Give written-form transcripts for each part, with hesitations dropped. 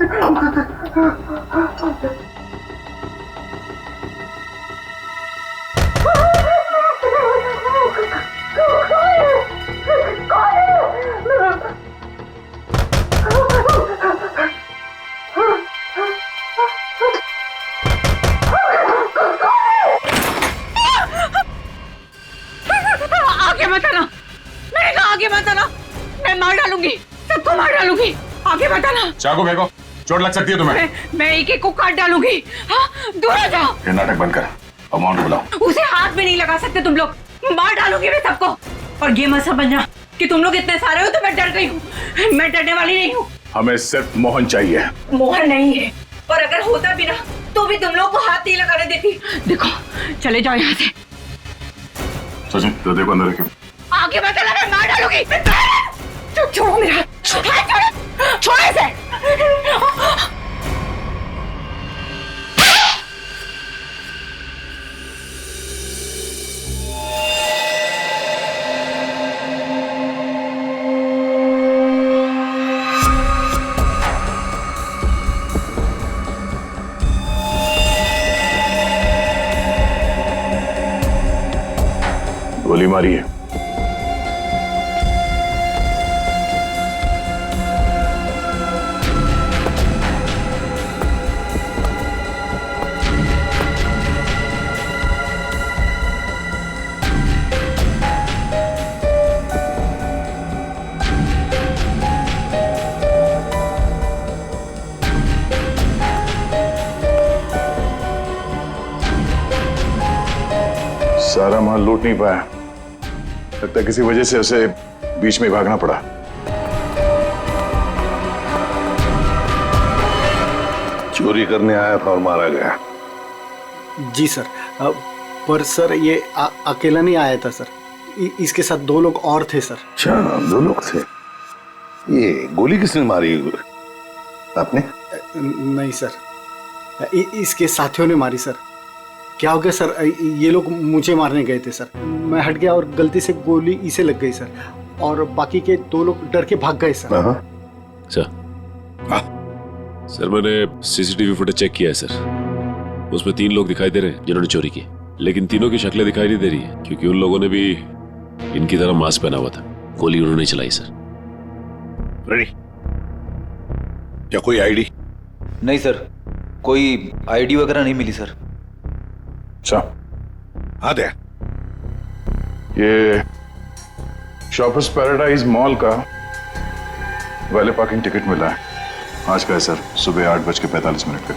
आगे मत आना, मैंने कहा आगे मत आना, मैं मार डालूंगी, सबको मार डालूंगी, आगे मत आना। चाकू फेंको, चोट लग सकती है तुम्हें। मैं एक एक को काट डालूंगी। हाँ, दूर हो जाओ। ये नाटक बंद कर, अमाउंट बुलाओ। उसे हाथ भी नहीं लगा सकते तुम लोग, मार डालूंगी मैं सबको। और ये मत समझना कि तुम लोग इतने सारे हो तो मैं डर गई हूँ, मैं डरने वाली नहीं हूँ। हमें सिर्फ मोहन चाहिए। मोहन नहीं है, और अगर होता भी ना तो भी तुम लोग को हाथ नहीं लगाने देती। देखो, चले जाओ यहाँ से। सचिन, तो देखो अंदर क्यों। आगे मत चला, मैं मार डालूंगी। छोड़ो मेरा हाथ, छोड़ो, छोड़ो इसे। गोली मारी है। सारा माल लूट नहीं पाया, लगता है किसी वजह से उसे बीच में भागना पड़ा। चोरी करने आया था और मारा गया। जी सर, पर सर ये अकेला नहीं आया था सर, इसके साथ 2 लोग और थे सर। अच्छा, 2 लोग थे। ये गोली किसने मारी? आपने? नहीं सर, इसके साथियों ने मारी सर। क्या हो गया सर, ये लोग मुझे मारने गए थे सर, मैं हट गया और गलती से गोली इसे लग गई सर, और बाकी के 2 लोग डर के भाग गए सर। सर मैंने सीसीटीवी फुटेज चेक किया है सर, उसमें 3 लोग दिखाई दे रहे हैं जिन्होंने चोरी की, लेकिन तीनों की शक्लें दिखाई नहीं दे रही है क्योंकि उन लोगों ने भी इनकी तरह मास्क पहना हुआ था। गोली उन्होंने चलाई सर। रेडी? क्या कोई आईडी? नहीं सर, कोई आईडी वगैरह नहीं मिली सर। अच्छा, हाँ दे। ये शॉपर्स पैराडाइज मॉल का वैले पार्किंग टिकट मिला है आज का है सर, सुबह 8:45 का।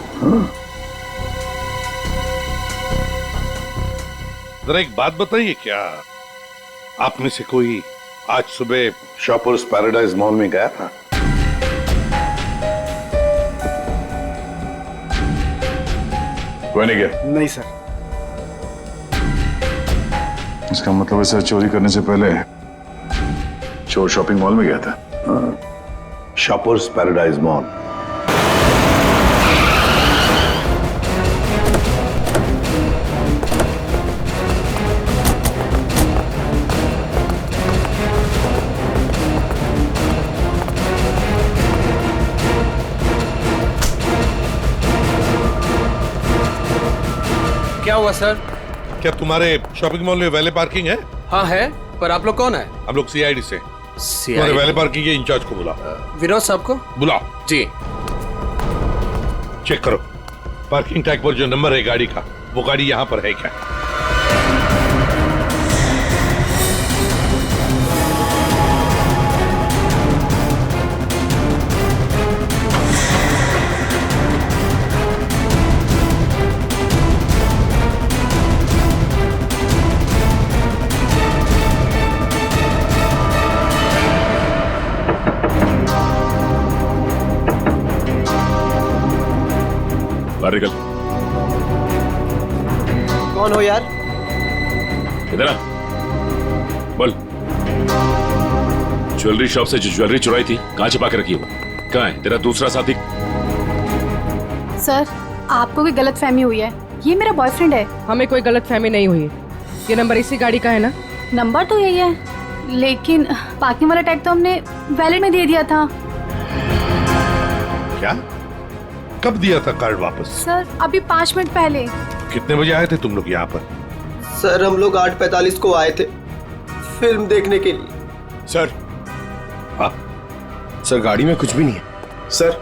जरा एक बात बताइए, क्या आप में से कोई आज सुबह शॉपर्स पैराडाइज मॉल में गया था? कोई नहीं गया? नहीं सर। इसका मतलब है सर, चोरी करने से पहले चोर शॉपिंग मॉल में गया था। Shoppers paradise mall. क्या हुआ सर? क्या तुम्हारे शॉपिंग मॉल में वैले पार्किंग है? हाँ है, पर आप लोग कौन है? हम लोग सीआईडी से। तुम्हारे वैले पार्किंग के इंचार्ज को बुलाओ। विनोद साहब को बुलाओ। जी। चेक करो पार्किंग टैग पर जो नंबर है गाड़ी का, वो गाड़ी यहाँ पर है क्या? बाहर निकल। कौन हो यार? इधर आ, बोल। ज्वेलरी शॉप से जो ज्वेलरी चुराई थी कहाँ छिपा के रखी हो? कहाँ है तेरा दूसरा साथी? सर, आपको कोई गलतफहमी हुई है, ये मेरा बॉयफ्रेंड है। हमें कोई गलतफहमी नहीं हुई। ये नंबर इसी गाड़ी का है ना? नंबर तो यही है, लेकिन पार्किंग वाला टैग तो हमने वैलेट में दे दिया था। क्या? कब दिया था कार्ड वापस? सर अभी 5 मिनट पहले। कितने बजे आए थे तुम लोग यहाँ पर? सर हम लोग 8:45 को आए थे फिल्म देखने के लिए। सर हाँ? सर गाड़ी में कुछ भी नहीं है। सर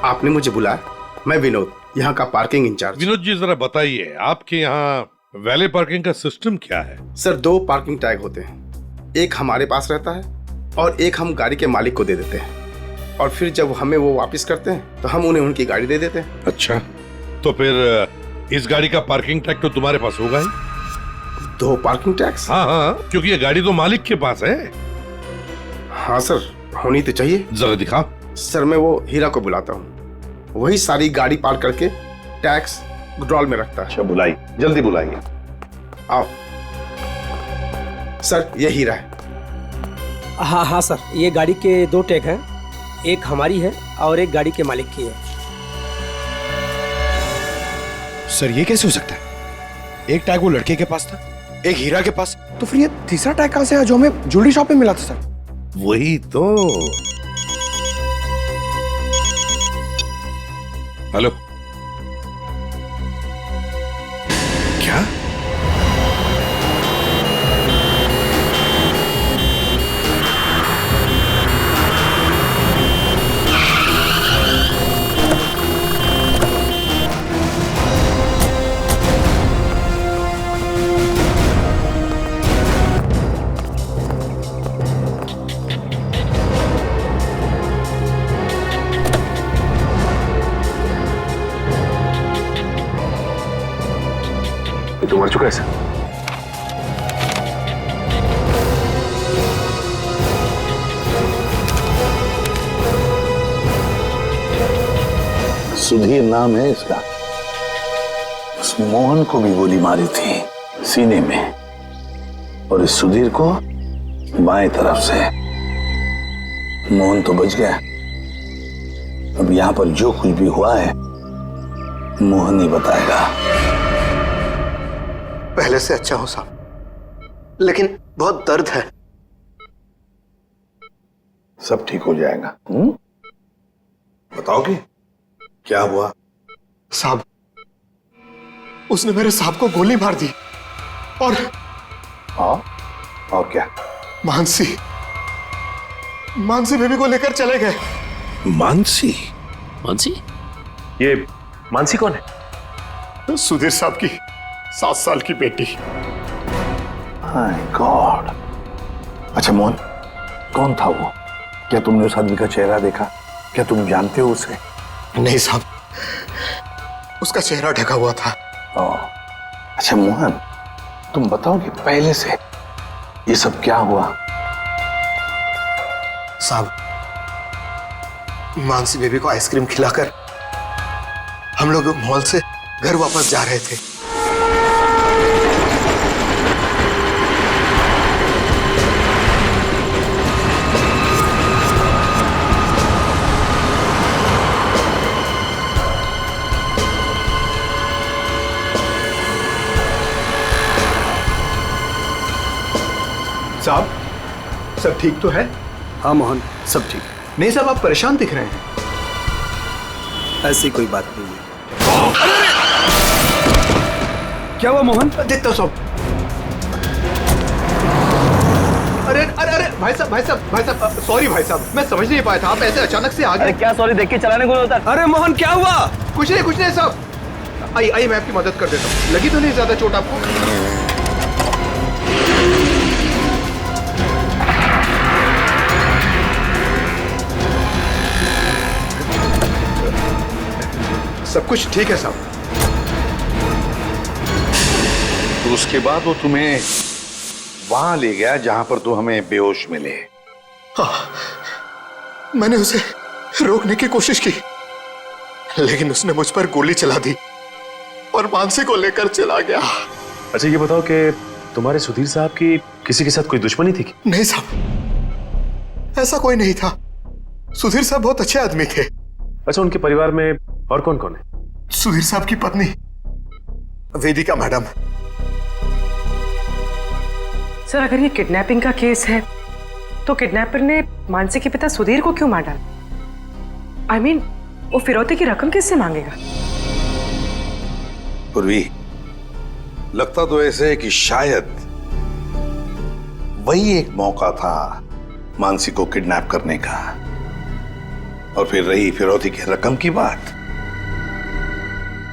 आपने मुझे बुलाया, मैं विनोद, यहाँ का पार्किंग इंचार्ज। विनोद जी जरा बताइए, आपके यहाँ वैले पार्किंग का सिस्टम क्या है? सर 2 पार्किंग टैग होते हैं, एक हमारे पास रहता है और एक हम गाड़ी के मालिक को दे देते हैं, और फिर जब हमें वो वापस करते हैं तो हम उन्हें उनकी गाड़ी दे देते हैं। अच्छा, तो फिर इस गाड़ी का पार्किंग टैग तो तुम्हारे पास होगा ही? 2 पार्किंग टैक्स? हाँ हाँ, क्योंकि ये गाड़ी तो मालिक के पास है। हाँ सर, होनी तो चाहिए। जरा दिखाओ। सर मैं वो हीरा को बुलाता हूँ, वही सारी गाड़ी पार्क करके टैक्स ड्रॉल में रखता है। अच्छा बुलाई, जल्दी बुलाइए। आओ सर, ये हीरा है। हाँ हाँ सर, ये गाड़ी के 2 टैग हैं, एक हमारी है और एक गाड़ी के मालिक की है। सर ये कैसे हो सकता है? एक टैग वो लड़के के पास था, एक हीरा के पास, तो फिर ये तीसरा टैग कहां से आया जो हमें ज्वेलरी शॉप में मिला था? सर वही तो। हेलो, क्या? तो मर चुका है सर। सुधीर नाम है इसका। उस मोहन को भी गोली मारी थी सीने में, और इस सुधीर को बाएं तरफ से। मोहन तो बच गया। अब यहां पर जो कुछ भी हुआ है मोहन ही बताएगा। पहले से अच्छा हूं साहब, लेकिन बहुत दर्द है। सब ठीक हो जाएगा। बताओगे क्या हुआ? साहब, उसने मेरे साहब को गोली मार दी, और क्या? मानसी बेबी को लेकर चले गए। मानसी? मानसी? ये मानसी कौन है? सुधीर साहब की 7 साल की बेटी। हाय गॉड। अच्छा मोहन, कौन था वो? क्या तुमने उस आदमी का चेहरा देखा? क्या तुम जानते हो उसे? नहीं साहब, उसका चेहरा ढका हुआ था। अच्छा मोहन, तुम बताओगे पहले से ये सब क्या हुआ? साहब, मानसी बेबी को आइसक्रीम खिलाकर हम लोग मॉल से घर वापस जा रहे थे। साहब, सब ठीक तो है? हाँ मोहन, सब ठीक। नहीं साहब, आप परेशान दिख रहे हैं। ऐसी कोई बात नहीं है। क्या हुआ मोहन? देखता हूँ साहब। अरे अरे अरे भाई साहब, सॉरी भाई साहब, मैं समझ नहीं पाया था, आप ऐसे अचानक से आ गए। क्या सॉरी, देख के चलाने को होता। अरे मोहन क्या हुआ? कुछ नहीं साहब। आइए मैं आपकी मदद कर देता हूँ। लगी तो नहीं ज्यादा चोट आपको? सब कुछ ठीक है साहब। तो उसके बाद वो तुम्हें वहां ले गया जहां पर तुम हमें बेहोश मिले? हाँ, मैंने उसे रोकने की कोशिश की, लेकिन उसने मुझ पर गोली चला दी और मानसी को लेकर चला गया। अच्छा ये बताओ कि तुम्हारे सुधीर साहब की किसी के साथ कोई दुश्मनी थी? नहीं साहब, ऐसा कोई नहीं था। सुधीर साहब बहुत अच्छे आदमी थे। अच्छा, उनके परिवार में और कौन कौन है? सुधीर साहब की पत्नी वेदिका मैडम। सर अगर ये किडनैपिंग का केस है तो किडनैपर ने मानसी के पिता सुधीर को क्यों मार डाला? I mean, वो फिरौती की रकम किससे मांगेगा? पूर्वी, लगता तो ऐसे है कि शायद वही एक मौका था मानसी को किडनैप करने का। और फिर रही फिरौती की रकम की बात,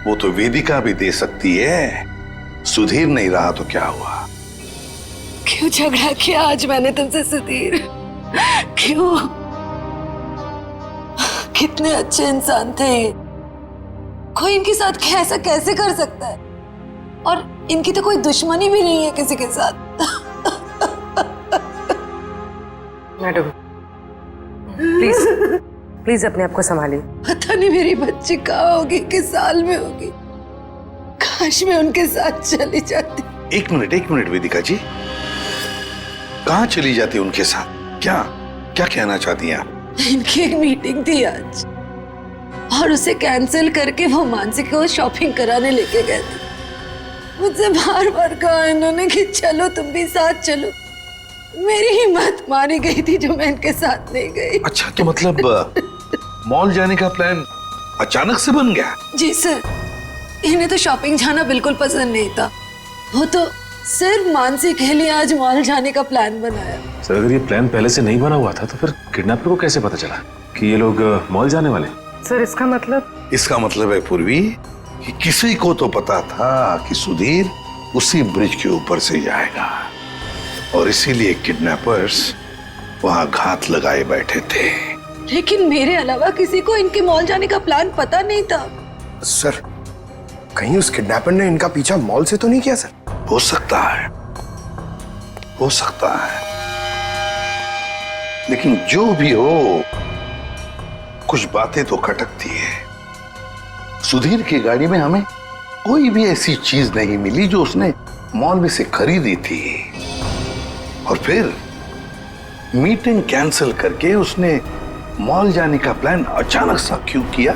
वो तो वेदिका भी दे सकती है। सुधीर नहीं रहा तो क्या हुआ? क्यों झगड़ा किया आज मैंने तुमसे सुधीर? क्यों? कितने अच्छे इंसान थे ये, कोई इनके साथ ऐसा कैसे कर सकता है? और इनकी तो कोई दुश्मनी भी नहीं है किसी के साथ। मैडम प्लीज प्लीज अपने आप को संभालिए। पता नहीं मेरी बच्ची कहाँ होगी, किस साल में होगी। काश मैं उनके साथ चली जाती। एक मिनट वेदिका जी, कहाँ चली जाती उनके साथ? क्या क्या कहना चाहती हैं आप? इनकी एक मीटिंग थी आज और उसे कैंसिल करके वो मानसी को शॉपिंग कराने लेके गए थे। मुझसे बार बार कहा इन्होंने कि चलो तुम भी साथ चलो। मेरी हिम्मत मारी गई थी जो मैं इनके साथ नहीं गई। अच्छा, तो मतलब मॉल जाने का प्लान अचानक से बन गया? जी सर, इन्हें तो शॉपिंग जाना बिल्कुल पसंद नहीं था। वो तो सिर्फ मानसी के लिए आज मॉल जाने का प्लान बनाया। सर, अगर ये प्लान पहले से नहीं बना हुआ था तो फिर किडनैपर को कैसे पता चला कि ये लोग मॉल जाने वाले? सर इसका मतलब है पूर्वी कि किसी को तो पता था कि सुधीर उसी ब्रिज के ऊपर से जाएगा और इसीलिए किडनैपर्स वहां घात लगाए बैठे थे। लेकिन मेरे अलावा किसी को इनके मॉल जाने का प्लान पता नहीं था। सर, कहीं उस किडनैपर ने इनका पीछा मॉल से तो नहीं किया? सर, हो सकता है, हो सकता है, लेकिन जो भी हो कुछ बातें तो खटकती है। सुधीर की गाड़ी में हमें कोई भी ऐसी चीज नहीं मिली जो उसने मॉल में से खरीदी थी। और फिर मीटिंग कैंसिल करके उसने मॉल जाने का प्लान अचानक सा क्यों किया?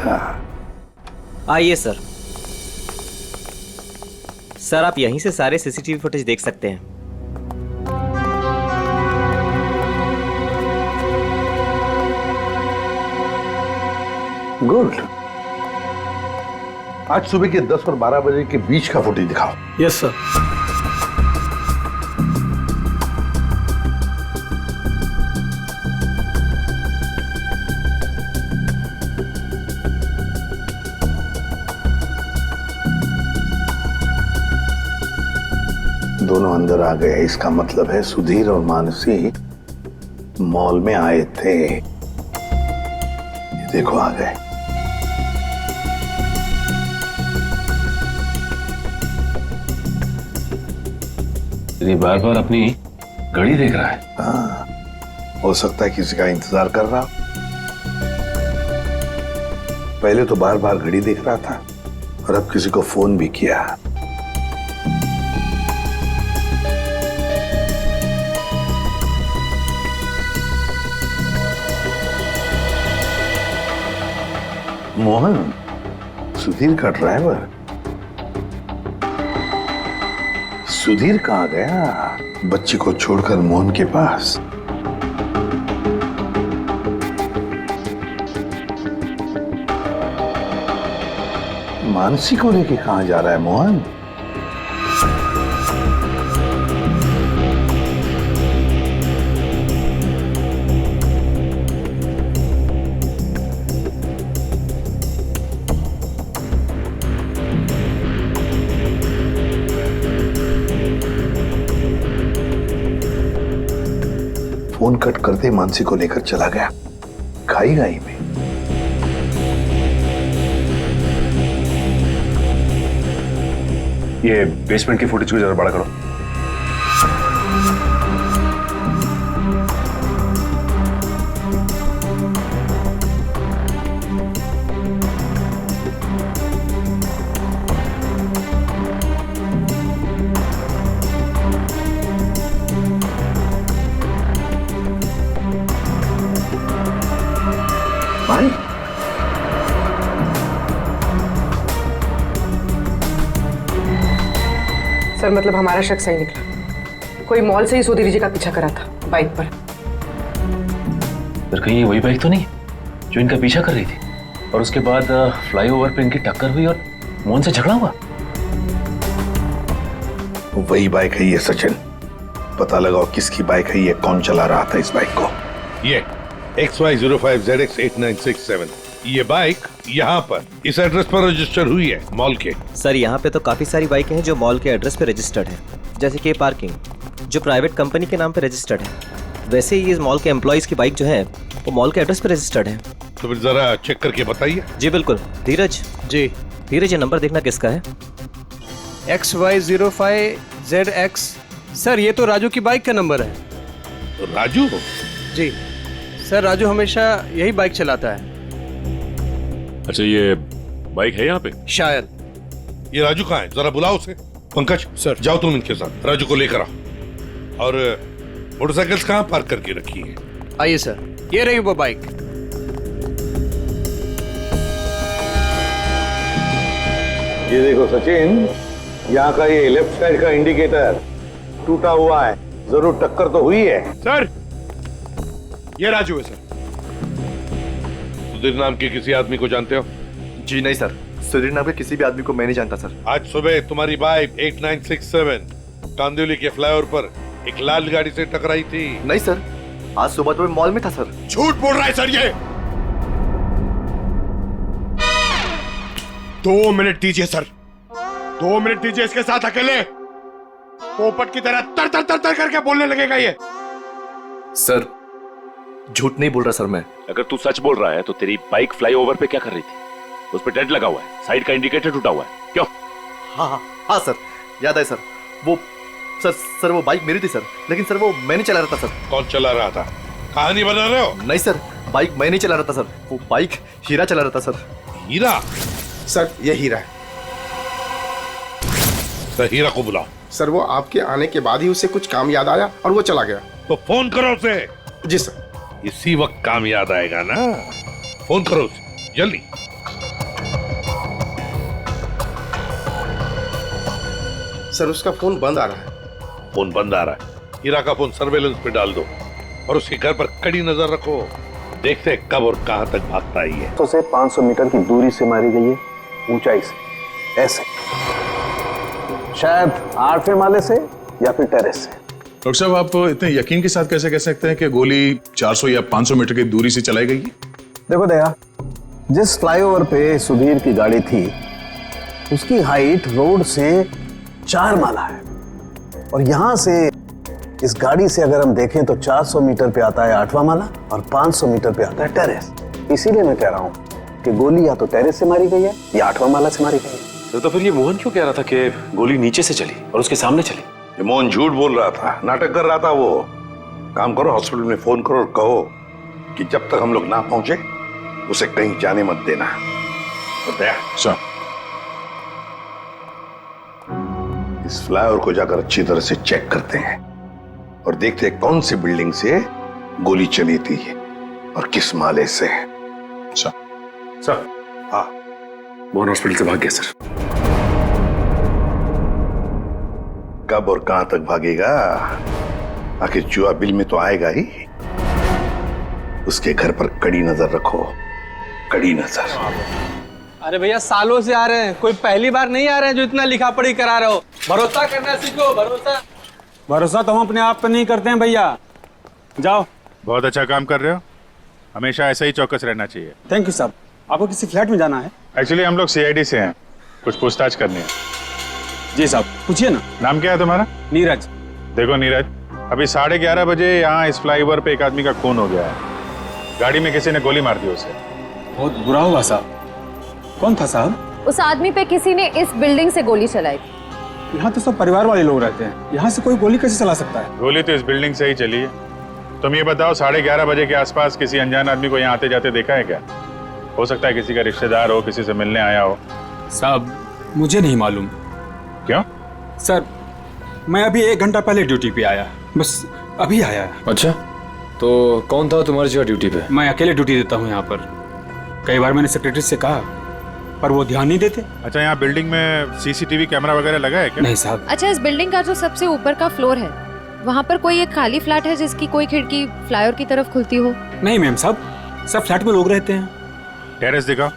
आइए सर। सर आप यहीं से सारे सीसीटीवी फुटेज देख सकते हैं। गुड। आज सुबह के 10 और 12 बजे के बीच का फुटेज दिखाओ। Yes sir. दोनों अंदर आ गए, इसका मतलब है सुधीर और मानसी मॉल में आए थे। ये देखो आ गए। ये बार बार अपनी घड़ी देख रहा है। हाँ, हो सकता है किसी का इंतजार कर रहा। पहले तो बार बार घड़ी देख रहा था और अब किसी को फोन भी किया। मोहन, सुधीर का ड्राइवर। सुधीर कहाँ गया? बच्ची को छोड़कर मोहन के पास। मानसी को लेके कहाँ जा रहा है मोहन? फोन कट करते मानसी को लेकर चला गया खाई गाई में। ये बेसमेंट की फुटेज को जरा बड़ा करो। सर मतलब हमारा शक सही निकला। कोई मॉल से ही सुधीर जी का पीछा करा था बाइक पर। पर कहीं ये वही बाइक तो नहीं जो इनका पीछा कर रही थी? और उसके बाद फ्लाईओवर पे इनकी टक्कर हुई और मोहन से झगड़ा हुआ। वही बाइक है ये सचिन। पता लगाओ किसकी बाइक है ये, कौन चला रहा था इस बाइक को। ये XY05ZX8967 ये बाइक यहाँ पर इस एड्रेस पर रजिस्टर हुई है मॉल के। सर यहाँ पे तो काफी सारी बाइकें हैं जो मॉल के एड्रेस पे रजिस्टर्ड है, जैसे कि पार्किंग जो प्राइवेट कंपनी के नाम पे रजिस्टर्ड है। वैसे ही इस मॉल के एम्प्लॉइज की बाइक जो है वो मॉल के एड्रेस पे रजिस्टर्ड है। तो फिर जरा चेक करके बताइए। जी बिल्कुल। धीरज जी। धीरज ये नंबर देखना किसका है? XY05ZX। सर ये तो राजू की बाइक का नंबर है। राजू? जी सर, राजू हमेशा यही बाइक चलाता है। अच्छा ये बाइक है यहाँ पे? शायद। ये राजू कहाँ है, जरा बुलाओ उसे। पंकज सर जाओ तुम इनके साथ, राजू को लेकर आओ। और मोटरसाइकिल्स कहाँ पार्क करके रखी है? आइए सर, ये रही वो बाइक। ये देखो सचिन, यहाँ का ये लेफ्ट साइड का इंडिकेटर टूटा हुआ है, जरूर टक्कर तो हुई है। सर ये राजू है सर। सुधीर नाम के किसी आदमी को जानते हो? जी नहीं सर, सुधीर नाम के किसी भी आदमी को मैं नहीं जानता सर। आज सुबह तुम्हारी बाइक 8967 कांदिवली के फ्लाईओवर पर एक लाल गाड़ी से टकराई थी। नहीं सर, आज सुबह तो मैं मॉल में था सर। झूठ बोल रहा है सर ये। 2 मिनट दीजिए सर, 2 मिनट दीजिए इसके साथ अकेले। पोपट की तरह तर तर तर तर करके बोलने लगेगा ये। सर झूठ नहीं बोल रहा सर मैं। अगर तू सच बोल रहा है तो तेरी बाइक फ्लाईओवर पे क्या कर रही थी? उस पे डेंट लगा हुआ है, साइड का इंडिकेटर टूटा हुआ है, क्यों? हाँ सर, याद है सर। वो सर वो बाइक मेरी थी सर, लेकिन सर वो मैं नहीं चला रहा था सर। कौन चला रहा था? कहानी बना रहे हो? नहीं सर, बाइक मैं नहीं चला रहा था सर, वो बाइक हीरा चला रहा था सर। हीरा? सर ये हीरा है। सर हीरा को बुलाओ। सर वो आपके आने के बाद ही उसे कुछ काम याद आया और वो चला गया। तो फोन करो उसे। जी सर। इसी वक्त काम याद आएगा ना, फोन करो उसे जल्दी। सर उसका फोन बंद आ रहा है। फोन बंद आ रहा है? हीरा का फोन सर्वेलेंस पे डाल दो और उसके घर पर कड़ी नजर रखो। देखते कब और कहां तक भागता है ये। तो से 500 मीटर की दूरी से मारी गई है, ऊंचाई से, ऐसे शायद 8वें माले से या फिर टेरेस से। डॉक्टर साहब आप इतने यकीन के साथ कैसे कह सकते हैं कि गोली 400 या 500 मीटर की दूरी से चलाई गई? देखो दया, जिस फ्लाईओवर पे सुधीर की गाड़ी थी उसकी हाइट रोड से 4 माला है, और यहां से इस गाड़ी से अगर हम देखें तो 400 मीटर पे आता है 8वां माला और 500 मीटर पे आता है टेरेस। इसीलिए मैं कह रहा हूं कि गोली या तो टेरेस से मारी गई है या 8वां माला से मारी गई है। तो फिर ये मोहन क्यों कह रहा था कि गोली नीचे से चली और उसके सामने चली? ये मोहन झूठ बोल रहा था, नाटक कर रहा था वो। काम करो, हॉस्पिटल में फोन करो और कहो कि जब तक हम लोग ना पहुंचे उसे कहीं जाने मत देना। सर इस फ्लाईओवर को जाकर अच्छी तरह से चेक करते हैं और देखते हैं कौन सी बिल्डिंग से गोली चली थी और किस माले से। सर हाँ, मोहन हॉस्पिटल से भाग गया सर। कब और कहां तक भागेगा? आखिर चूहा बिल में तो आएगा ही। उसके घर पर कड़ी नजर रखो, कड़ी नजर। अरे भैया सालों से आ रहे हैं, कोई पहली बार नहीं आ रहे हैं जो इतना लिखा पढ़ी करा रहे हो। भरोसा करना सीखो, भरोसा। भरोसा तो हम अपने आप पे नहीं करते हैं भैया। जाओ। बहुत अच्छा काम कर रहे हो, हमेशा ऐसा ही चौकस रहना चाहिए। थैंक यू साहब। आपको किसी फ्लैट में जाना है? एक्चुअली हम लोग CID से हैं, कुछ पूछताछ करनी है। जी साहब पूछिए ना। नाम क्या है तुम्हारा? नीरज। देखो नीरज, अभी 11:30 बजे यहाँ इस फ्लाईओवर पे एक आदमी का खून हो गया है। गाड़ी में किसी ने गोली मार दी उसे। बहुत बुरा हुआ साहब। कौन था साहब? उस आदमी पे किसी ने इस बिल्डिंग से गोली चलाई। यहाँ तो सब परिवार वाले लोग रहते हैं, यहाँ से कोई गोली कैसे चला सकता है? गोली तो इस बिल्डिंग से ही चली है। तुम ये बताओ 11:30 बजे के आसपास किसी अनजान आदमी को यहाँ आते जाते देखा है क्या? हो सकता है किसी का रिश्तेदार हो, किसी से मिलने आया हो। साहब मुझे नहीं मालूम। क्यों? सर मैं अभी 1 घंटा पहले ड्यूटी पे आया, बस अभी आया। अच्छा, तो कौन था तुम्हारी जगह ड्यूटी पे? मैं अकेले ड्यूटी देता हूँ यहाँ पर। कई बार मैंने सेक्रेटरी से कहा पर वो ध्यान नहीं देते। अच्छा, यहाँ बिल्डिंग में CCTV कैमरा वगैरह लगा है क्या? नहीं साहब। अच्छा, इस बिल्डिंग का जो सबसे ऊपर का फ्लोर है वहाँ पर कोई एक खाली फ्लैट है जिसकी कोई खिड़की फ्लाईओवर की तरफ खुलती हो? नहीं मैम साहब, सब फ्लैट में लोग रहते हैं। टेरेस दिखाओ।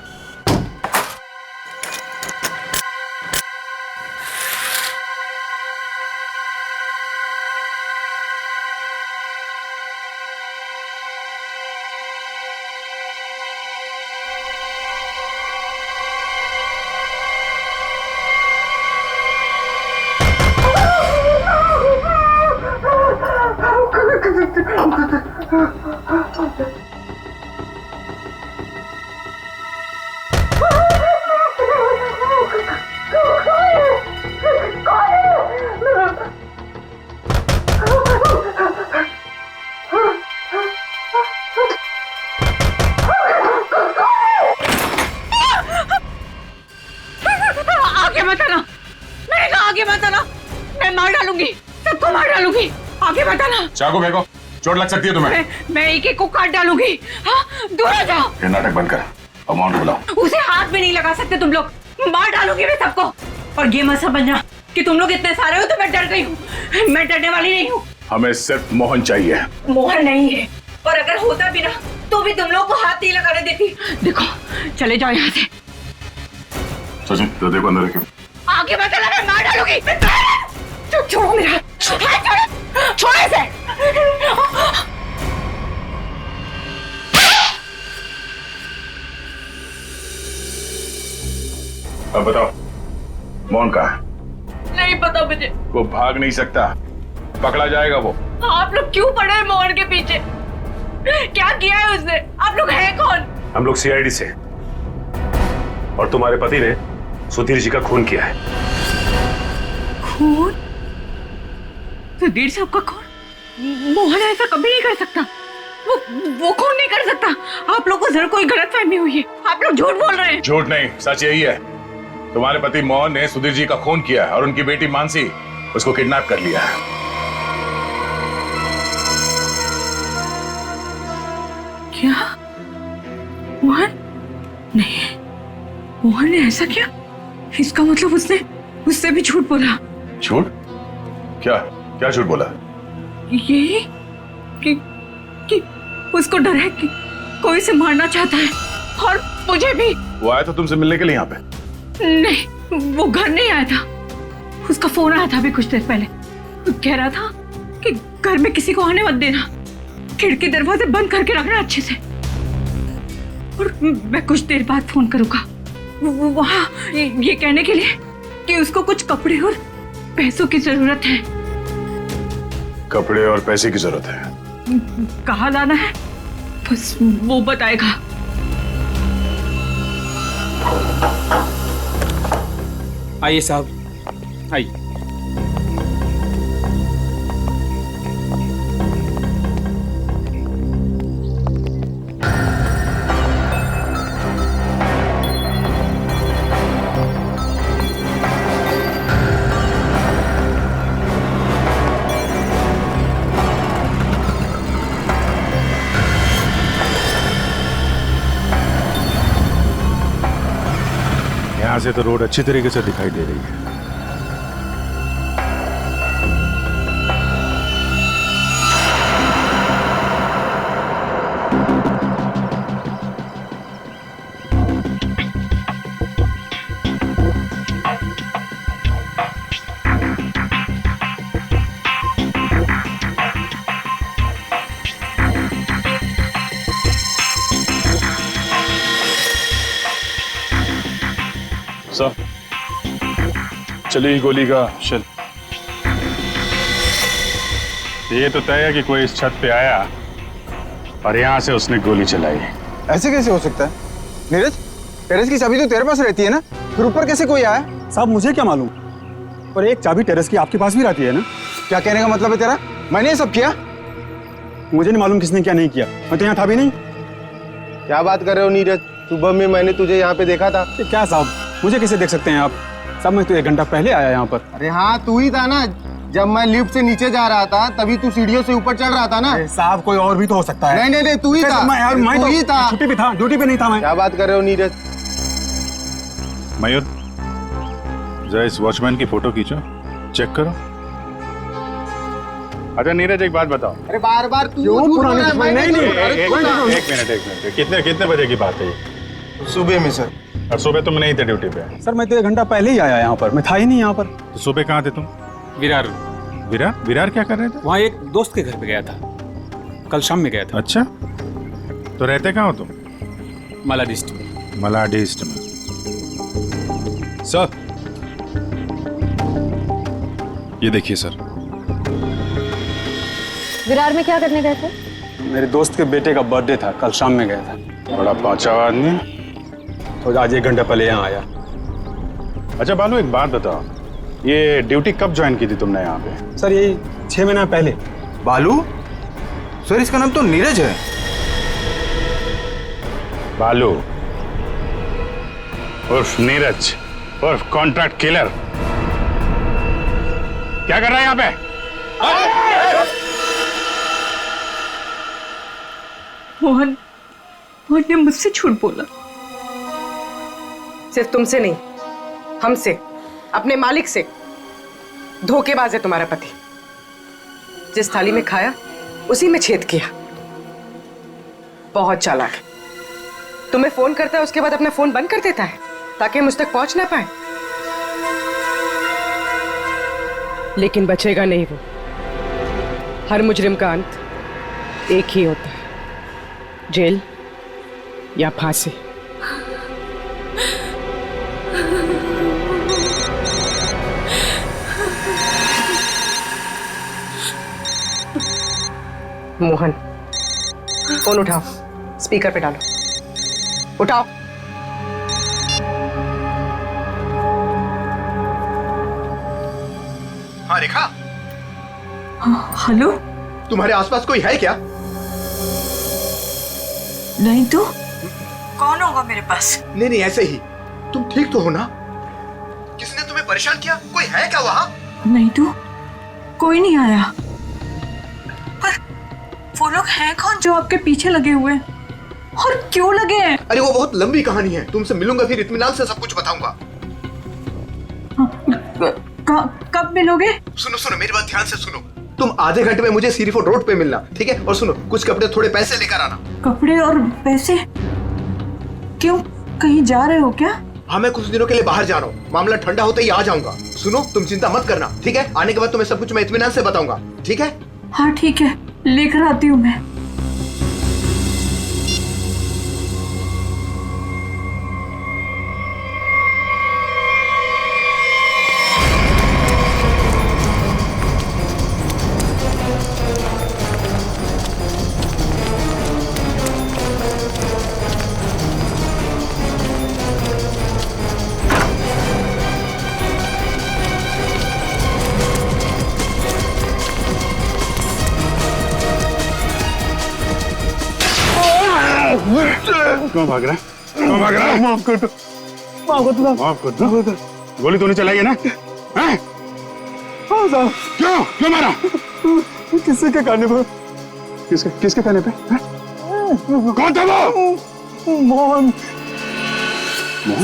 आगे मत आना, मैंने कहा आगे मत आना, मैं मार डालूंगी, सबको मार डालूंगी, आगे मत आना। चाकू फेंको, चोट लग सकती है तुम्हें। मैं एक एक को काट डालूंगी। हाँ, दूर हो जाओ। ये नाटक बंद कर, अमाउंट बुलाओ। उसे हाथ भी नहीं लगा सकते तुम लोग, मार डालूंगी मैं सबको। और ये मत समझना कि तुम लोग इतने सारे हो तो मैं डर गई हूँ, मैं डरने वाली नहीं हूँ। हमें सिर्फ मोहन चाहिए। मोहन नहीं है, और अगर होता भी ना तो भी तुम लोग को हाथ नहीं लगाने देती। देखो, चले जाओ यहाँ से। सचिन, तो देखो अंदर रखे। आगे मत आना, मैं मार डालूंगी। छोड़ो मेरा हाथ, छोड़ो, छोड़ो इसे। अब बताओ, मोहन कहाँ है? नहीं पता मुझे। वो भाग नहीं सकता, पकड़ा जाएगा वो। आप लोग क्यों पड़े हैं मोहन के पीछे? क्या किया है उसने? आप लोग हैं कौन? हम लोग सीआईडी से, और तुम्हारे पति ने सुधीर जी का खून किया है। खून? सुधीर साहब का खून? मोहन ऐसा कभी नहीं कर सकता। वो खून नहीं कर सकता। आप लोगों को जरूर कोई गलतफहमी हुई है। आप लोग झूठ बोल रहे हैं। झूठ नहीं, सच यही है। तुम्हारे पति मोहन ने सुधीर जी का खून किया है और उनकी बेटी मानसी उसको किडनैप कर लिया है। क्या? मोहन? नहीं, मोहन ने ऐसा किया? इसका मतलब उसने उससे भी झूठ बोला। झूठ? क्या क्या झूठ बोला? यही कि उसको डर है कि कोई से मारना चाहता है, और मुझे भी। वो आया था तुमसे मिलने के लिए यहाँ पे? नहीं, वो घर नहीं आया था। उसका फोन आया था अभी कुछ देर पहले। वो कह रहा था कि घर में किसी को आने मत देना, खिड़की दरवाजे बंद करके रखना अच्छे से, और मैं कुछ देर बाद फोन करूंगा। वहाँ ये कहने के लिए कि उसको कुछ कपड़े और पैसों की जरूरत है। कपड़े और पैसे की जरूरत है? कहाँ लाना है बस वो बताएगा। आइए साहब, आइए। यहाँ से तो रोड अच्छी तरीके से दिखाई दे रही है। सर, चली गोली का शेल। ये तो तय है कि कोई इस छत पे आया और यहाँ से उसने गोली चलाई। ऐसे कैसे हो सकता है? नीरज, टेरेस की चाबी तो तेरे पास रहती है ना, फिर ऊपर कैसे कोई आया? साहब मुझे क्या मालूम, और एक चाबी टेरेस की आपके पास भी रहती है ना। क्या कहने का मतलब है तेरा? मैंने ये सब किया? मुझे नहीं मालूम किसने क्या नहीं किया, मैं तो यहाँ था भी नहीं। क्या बात कर रहे हो नीरज? सुबह में मैंने तुझे यहाँ पे देखा था। क्या साहब, मुझे कैसे देख सकते हैं आप? साहब मैं तो 1 घंटा पहले आया यहाँ पर। अरे हाँ, तू ही था ना। जब मैं लिफ्ट से नीचे जा रहा था तभी तू सीढ़ियों से ऊपर चढ़ रहा था ना। साहब कोई और भी तो हो सकता है। नहीं, तू ही था। मैं तू ही था। छुट्टी पे था, ड्यूटी पे नहीं था मैं। क्या बात कर रहे हो नीरज? मयूर, जरा इस वॉचमैन की फोटो खींचो, चेक करो। अच्छा नीरज, एक बात बताओ। अरे बार बार तू क्यों पुरानी दुश्मनी? नहीं, एक मिनट, कितने बजे की बात है ये? सुबह में सर। और सुबह तुम नहीं थे ड्यूटी पे? सर मैं तो 1 घंटा पहले ही आया यहाँ पर, मैं था ही नहीं यहाँ पर। तो सुबह कहाँ थे तुम? विरार। विरार? विरार क्या कर रहे थे? वहाँ एक दोस्त के घर पे गया था, कल शाम में गया था। अच्छा, तो रहते कहाँ हो तुम? मलाडिस्ट। मलाडिस्ट में। सर ये देखिए सर। विरार में क्या करने गए थे? मेरे दोस्त के बेटे का बर्थडे था, कल शाम में गया था। बड़ा पहुंचा हुआ आदमी, तो आज 1 घंटा पहले यहाँ आया। अच्छा बालू एक बात बताओ, ये ड्यूटी कब ज्वाइन की थी तुमने यहाँ पे? सर ये 6 महीना पहले। बालू? सर इसका नाम तो नीरज है। बालू उर्फ नीरज उर्फ कॉन्ट्रैक्ट किलर, क्या कर रहा है यहाँ पे? मोहन ने मुझसे झूठ बोला। सिर्फ तुमसे नहीं, हमसे, अपने मालिक से। धोखेबाज है तुम्हारा पति। जिस थाली में खाया उसी में छेद किया। बहुत चालाक है। तुम्हें फोन करता है, उसके बाद अपना फोन बंद कर देता है ताकि मुझ तक पहुंच ना पाए। लेकिन बचेगा नहीं वो। हर मुजरिम का अंत एक ही होता है, जेल या फांसी। मोहन फोन उठाओ, स्पीकर पे डालो। उठाओ। हाँ रेखा। हेलो, तुम्हारे आसपास कोई है क्या? नहीं तो कौन होगा मेरे पास? नहीं नहीं ऐसे ही। तुम ठीक तो हो ना? किसने तुम्हें परेशान किया? कोई है क्या वहां? नहीं तो कोई नहीं आया। पर वो लोग हैं कौन जो आपके पीछे लगे हुए हैं? और क्यों लगे हैं? अरे वो बहुत लंबी कहानी है, तुमसे मिलूंगा फिर इत्मीनान से सब कुछ बताऊंगा। कब मिलोगे? सुनो सुनो मेरी बात ध्यान से सुनो। तुम आधे घंटे में मुझे सीरीफोर्ड रोड पे मिलना, ठीक है? और सुनो कुछ कपड़े थोड़े पैसे लेकर आना। कपड़े और पैसे? क्यों, कहीं जा रहे हो क्या? हाँ मैं कुछ दिनों के लिए बाहर जा रहा हूँ, मामला ठंडा होते ही आ जाऊंगा। सुनो तुम चिंता मत करना, ठीक है? आने के बाद तुम्हें सब कुछ मैं इत्मीनान से बताऊंगा, ठीक है? हाँ ठीक है, लेकर आती हूँ मैं। क्यों भाग रहा है? क्यों भाग रहा है? माफ कर दो, माफ कर दो, माफ कर दो। गोली तो नहीं चलाई ना? हैं? हाँ साहब। क्यों क्यों मारा? किसी के कहने पर। किसके कहने पे? कौन था वो? मोहन,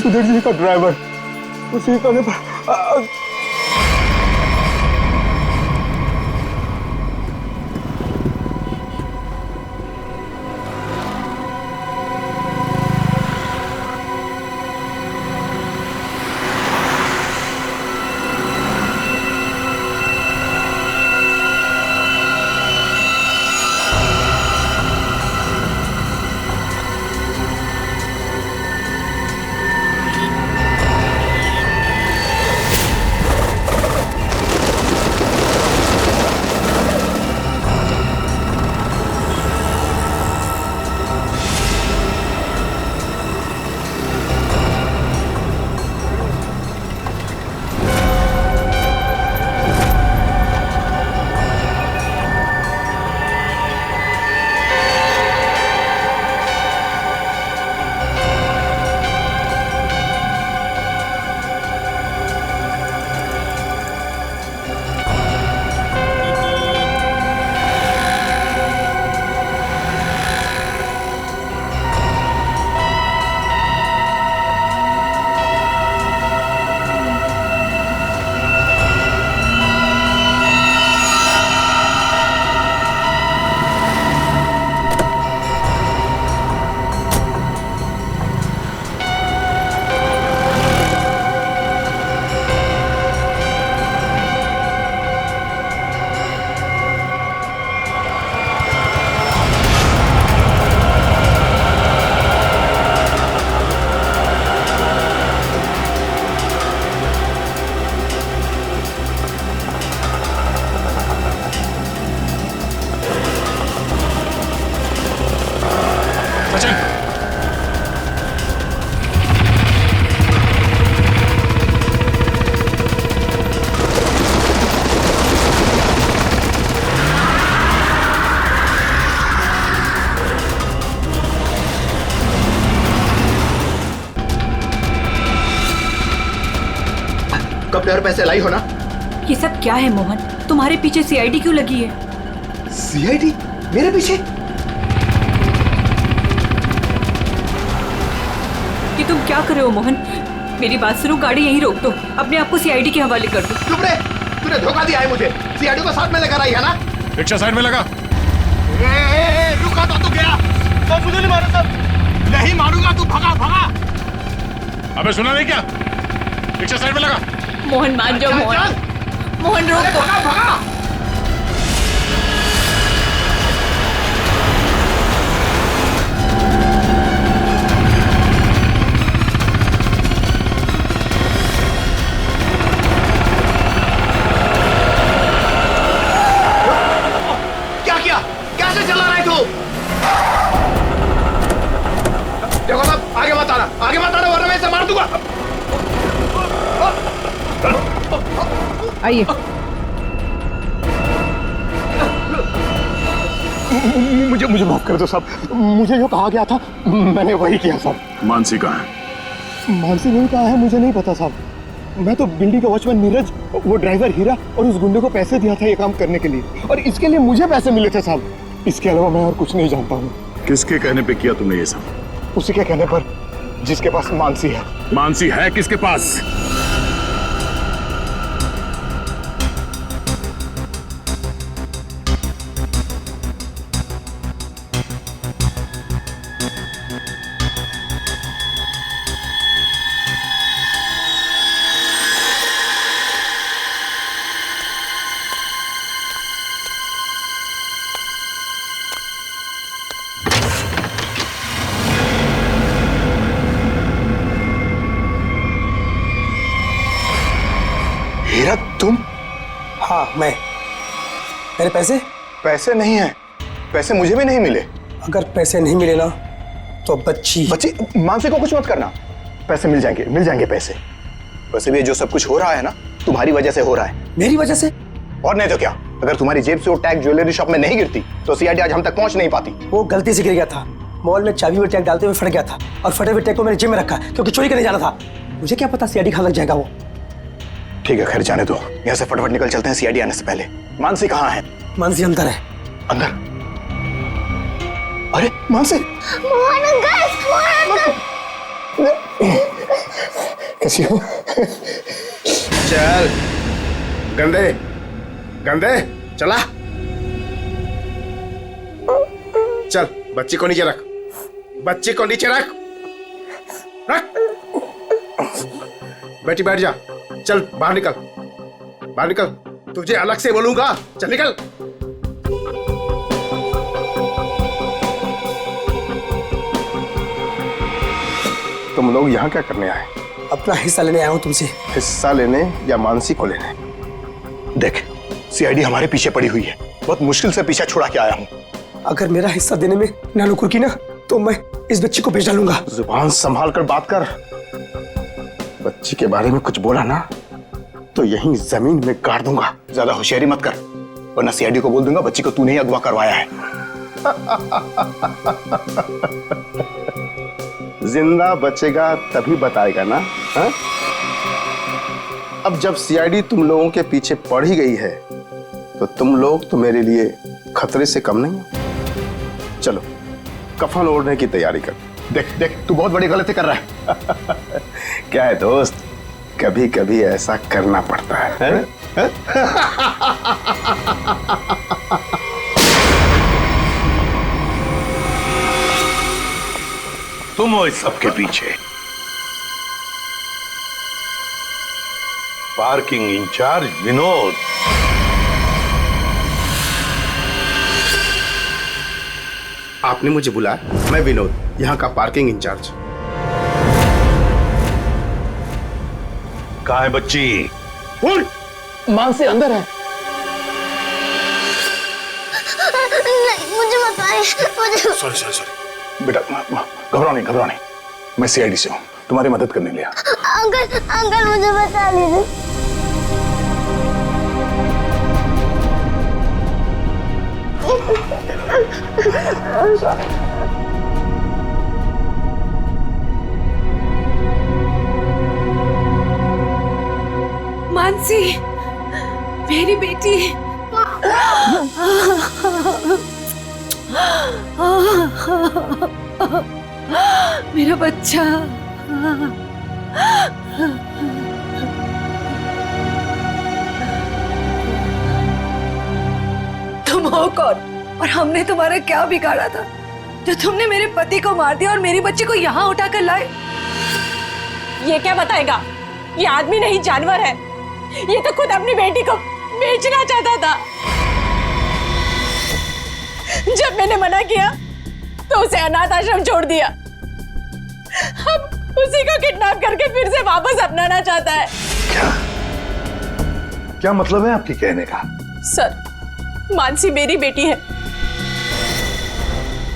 सुधीर जी का ड्राइवर, उसी कहने पर। अपने और पैसे लाई हो ना? ये सब क्या है मोहन? तुम्हारे पीछे सीआईडी क्यों लगी है? सीआईडी मेरे पीछे? ये तुम क्या कर रहे हो मोहन? मेरी बात सुनो, गाड़ी यहीं रोक दो, अपने आप को सीआईडी के हवाले कर दो। चुप रहे, तूने धोखा दिया है मुझे। सीआईडी को साथ में लेकर आई है ना? रिक्शा साइड में लगा। रुका तो गया। सब मुझे नहीं मारो, सब नहीं मारूंगा, तू भगा भगा। अबे सुना नहीं क्या? रिक्शा साइड में लगा। मोहन मान जाओ मोहन, मोहन रोक दो। भगा भगा। क्या किया? कैसे चला रहा है तू? देखो साहब, आगे मत आना, आगे मत आना, वरना मैं इसे मार दूंगा। आइए। मुझे माफ कर दो साहब, मुझे जो कहा गया था मैंने वही किया साहब। मानसी कहाँ है? मानसी नहीं कहा है, मुझे नहीं पता साहब। मैं तो बिल्डिंग का वॉचमैन नीरज, वो ड्राइवर हीरा और उस गुंडे को पैसे दिया था ये काम करने के लिए, और इसके लिए मुझे पैसे मिले थे साहब। इसके अलावा मैं और कुछ नहीं जानता हूँ। किसके कहने पे किया तुमने ये सब? उसी के कहने पर, जिसके पास मानसी है। मानसी है किसके पास? हीरा तुम? हाँ मैं। मेरे पैसे? पैसे नहीं है, पैसे मुझे भी नहीं मिले। अगर पैसे नहीं मिले ना तो बच्ची मानसी को कुछ मत करना, पैसे मिल जाएंगे पैसे। वैसे भी जो सब कुछ हो रहा है ना, तुम्हारी वजह से हो रहा है। मेरी वजह से? और नहीं तो क्या, अगर तुम्हारी जेब से वो टैग ज्वेलरी शॉप में नहीं गिरती तो सीआईडी आज हम तक पहुंच नहीं पाती। वो गलती से गिर गया था, मॉल में चाबी में टैग डालते हुए फट गया था, और फटे हुए टैग को मैंने जेब में रखा क्योंकि चोरी करने जाना था। मुझे क्या पता सीआईडी कहाँ लग जाएगा वो। ठीक है, खैर जाने दो, यहाँ से फटाफट निकल चलते हैं सीआईडी आने से पहले। मानसी कहाँ है? मानसी अंदर है। अंदर? अरे मानसी! मोहन अंकल, कैसी हो? चल गंदे गंदे, चला चल, बच्ची को नीचे रख, बच्ची को नीचे रख, रख। बेटी बैठ जा, चल बाहर निकल, बाहर निकल, तुझे अलग से बोलूंगा, चल निकल। तुम लोग यहाँ क्या करने आए? अपना हिस्सा लेने आया हूँ तुमसे। हिस्सा लेने या मानसी को लेने? देख, सीआईडी हमारे पीछे पड़ी हुई है, बहुत मुश्किल से पीछा छुड़ा के आया हूँ। अगर मेरा हिस्सा देने में नानुकुर की ना तो मैं इस बच्ची को बेच डालूंगा। जुबान संभाल कर बात कर, बच्ची के बारे में कुछ बोला ना तो यहीं जमीन में गाड़ दूंगा। ज्यादा होशियारी मत कर, वरना सीआईडी को बोल दूंगा बच्ची को तूने ही अगवा करवाया है। जिंदा बचेगा तभी बताएगा ना। हा? अब जब सीआईडी तुम लोगों के पीछे पड़ ही गई है तो तुम लोग तो मेरे लिए खतरे से कम नहीं हो। चलो कफन ओढ़ने की तैयारी कर। देख देख, तू बहुत बड़ी गलती कर रहा है। क्या है दोस्त, कभी कभी ऐसा करना पड़ता है? तुम हो इस सब के पीछे? Parking incharge Vinod. आपने मुझे बुलाया? मैं विनोद, यहाँ का पार्किंग इंचार्ज। कहाँ है बच्ची? मानसी अंदर है। नहीं, मुझे बताइए, मुझे। सॉरी बेटा, घबराओ नहीं, मैं सीआईडी से हूँ, तुम्हारी मदद करने लिया। अंकल मुझे बता दीजिए। मानसी, मेरी बेटी। मेरा बच्चा। तुम हो कौन और हमने तुम्हारा क्या बिगाड़ा था जो तुमने मेरे पति को मार दिया और मेरी बच्ची को यहाँ उठा कर लाए? ये क्या बताएगा? ये आदमी नहीं जानवर है। ये तो खुद अपनी बेटी को बेचना चाहता था। जब मैंने मना किया तो उसे अनाथ आश्रम छोड़ दिया। अब उसी को किडनैप करके फिर से वापस अपनाना चाहता है। क्या मतलब है आपके कहने का? सर, मानसी मेरी बेटी है।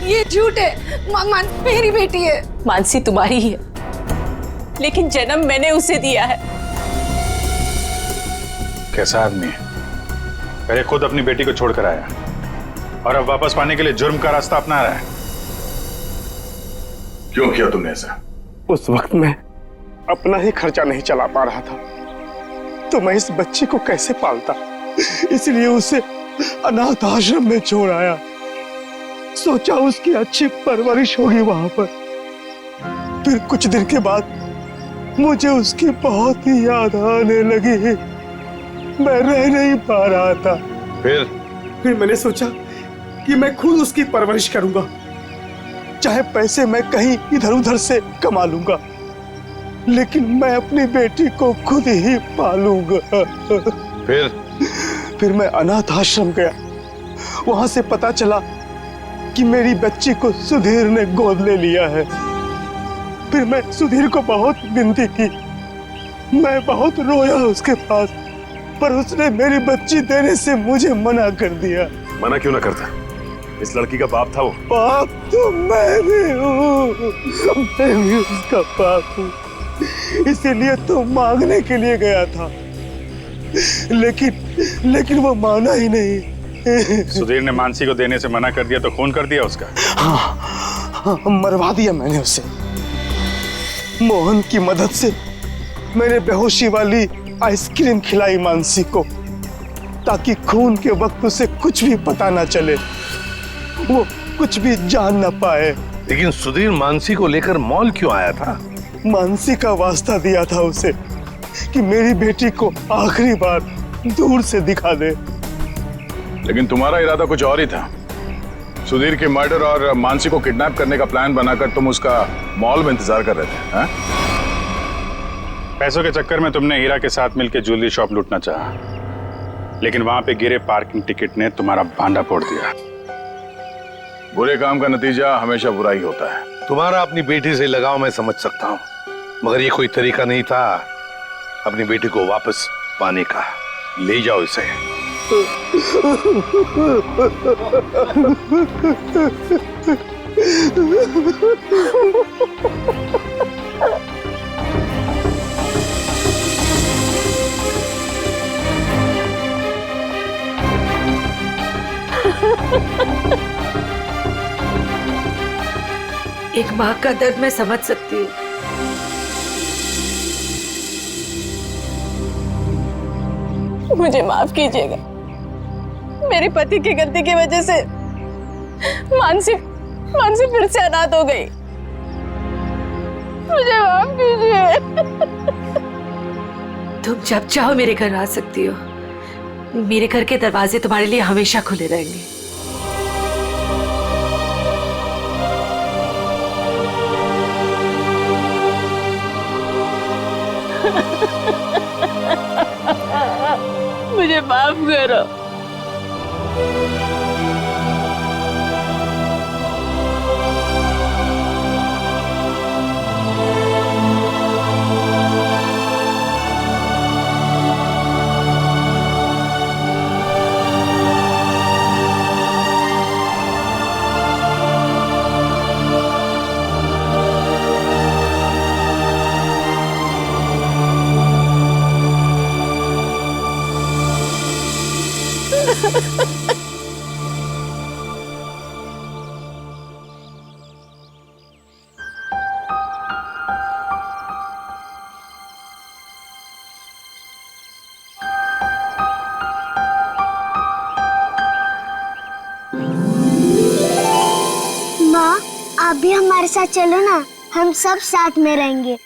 ये झूठ है। मानसी मेरी बेटी है। मानसी तुम्हारी ही है, लेकिन जन्म मैंने उसे दिया है। कैसा आदमी है? पहले खुद अपनी बेटी को छोड़कर आया और अब वापस पाने के लिए जुर्म का रास्ता अपना रहा है। क्यों किया तुमने ऐसा? उस वक्त मैं अपना ही खर्चा नहीं चला पा रहा था, तो मैं इस बच्ची को कैसे पालता, इसलिए उसे अनाथ आश्रम में छोड़ आया। सोचा उसकी अच्छी परवरिश होगी वहां पर। फिर कुछ दिन के बाद मुझे उसकी बहुत ही याद आने लगी। मैं रह नहीं पा रहा था। फिर मैंने सोचा कि मैं खुद उसकी परवरिश करूंगा, चाहे पैसे मैं कहीं इधर उधर से कमा लूंगा, लेकिन मैं अपनी बेटी को खुद ही पालूंगा। फिर मैं अनाथ आश्रम गया। वहां से पता चला कि मेरी बच्ची को सुधीर ने गोद ले लिया है। फिर मैं सुधीर को बहुत विनती की, मैं बहुत रोया उसके पास, पर उसने मेरी बच्ची देने से मुझे मना कर दिया। मना क्यों ना करता? इस लड़की का बाप था वो। बाप तो मैं भी हूँ, मैं भी उसका बाप हूँ, इसीलिए तो मांगने के लिए गया था, लेकिन वो माना ही नहीं। सुधीर ने मानसी को देने से मना कर दिया तो खून कर दिया उसका? हाँ, मरवा दिया मैंने उसे। मोहन की मदद से मैंने बेहोशी वाली आइसक्रीम खिलाई मानसी को, ताकि खून के वक्त उसे कुछ भी पता ना चले, वो कुछ भी जान ना पाए। लेकिन सुधीर मानसी को लेकर मॉल क्यों आया था? मानसी का वास्ता दिया था उसे कि मेरी बेटी को आखिरी बार दूर से दिखा दे। लेकिन तुम्हारा इरादा कुछ और ही था। सुधीर के मर्डर और मानसी को किडनैप करने का प्लान बनाकर तुम उसका मॉल में इंतजार कर रहे थे, हाँ? पैसों के चक्कर में तुमने हीरा के साथ मिलकर ज्वेलरी शॉप लूटना चाहा, लेकिन वहां पे गिरे पार्किंग टिकट ने तुम्हारा भांडा फोड़ दिया। बुरे काम का नतीजा हमेशा बुरा ही होता है। तुम्हारा अपनी बेटी से लगाव मैं समझ सकता हूँ, मगर ये कोई तरीका नहीं था अपनी बेटी को वापस पाने का। ले जाओ इसे। एक माँ का दर्द मैं समझ सकती हूँ। मुझे माफ कीजिएगा, मेरे पति की गलती की वजह से मानसी फिर से अनाथ हो गई। मुझे माफ कीजिए। तुम जब चाहो मेरे घर आ सकती हो। मेरे घर के दरवाजे तुम्हारे लिए हमेशा खुले रहेंगे। मुझे माफ करो। आप भी हमारे साथ चलो ना, हम सब साथ में रहेंगे।